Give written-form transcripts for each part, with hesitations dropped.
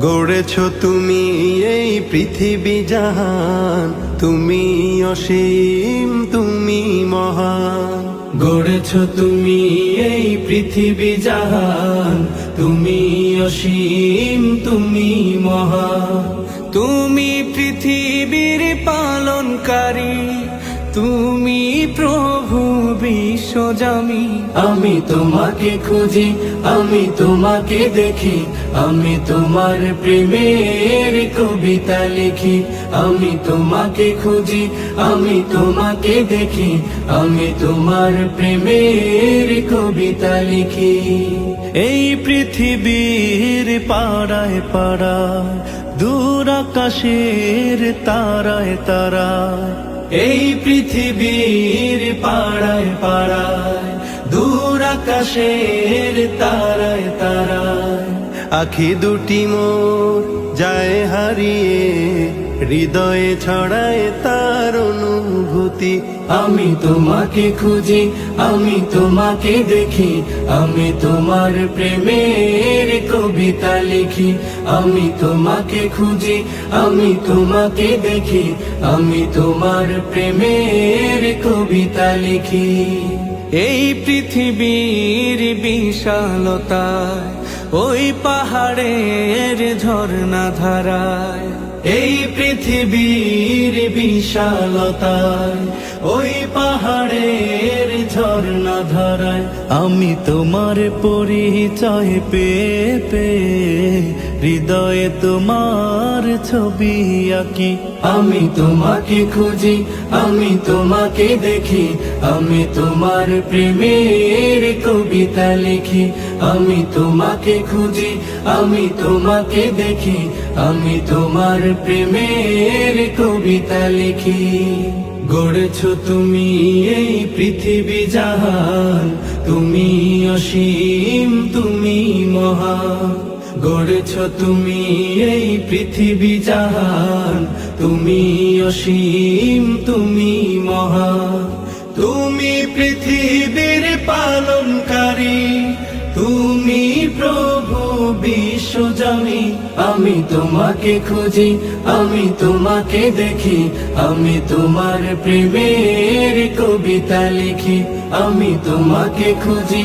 গড়েছ তুমি এই পৃথিবী জাহান, তুমি অসীম তুমি মহান। গড়েছ তুমি এই পৃথিবী জাহান, তুমি অসীম তুমি মহান। তুমি পৃথিবীর পালনকারী, তুমি প্রভু বিশ্বজামি। আমি তোমাকে খুঁজি, আমি তোমাকে দেখি, আমি তোমার প্রেমের কবিতা লিখি। আমি তোমাকে খুঁজি, আমি তোমাকে দেখি, আমি তোমার প্রেমের কবিতা লিখি। এই পৃথিবীর পাড়ায় পাড়ায়, দূর আকাশের তারায় তারায়, এই পৃথিবীর পাড়ায় পাড়ায়, দূর আকাশের তারায় তারায়, আখি দুটি মোর যায় হারিয়ে, হৃদয়ে ছড়ায় তার অনুভূতি। আমি তোমাকে খুঁজি, আমি তোমাকে দেখি, আমি তোমার প্রেমের কবিতা লিখি। আমি তোমাকে খুঁজি, আমি তোমাকে দেখি, আমি তোমার প্রেমের কবিতা লিখি। এই পৃথিবীর বিশালতায়, ওই পাহাড়ের ঝর্ণা ধারায়, এই পৃথিবীর বিশালতায়, ওই পাহাড়ের ঝর্ণা ধারায়, আমি তোমার পরিচয় পেয়ে পেয়ে হৃদয়ে তোমার ছবি আঁকি। আমি তোমাকে খুঁজি, আমি তোমাকে দেখি, আমি তোমার প্রেমের কবিতা লিখি। আমি তোমাকে খুঁজি, আমি তোমাকে দেখি, আমি তোমার প্রেমের কবিতা লিখি। গড়েছ তুমি এই পৃথিবী জাহান, তুমি অসীম তুমি মহান। গড়েছ তুমি এই পৃথিবী জাহান, তুমি অসীম তুমি মহান। তুমি পৃথিবীর পালনকারী, তুমি প্রভু বিশ্বজামি। আমি তোমাকে খুঁজি, আমি তোমাকে দেখি, আমি তোমার প্রেমের কবিতা লিখি। আমি তোমাকে খুঁজি,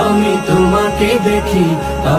আমি তোমাকে দেখি, আমি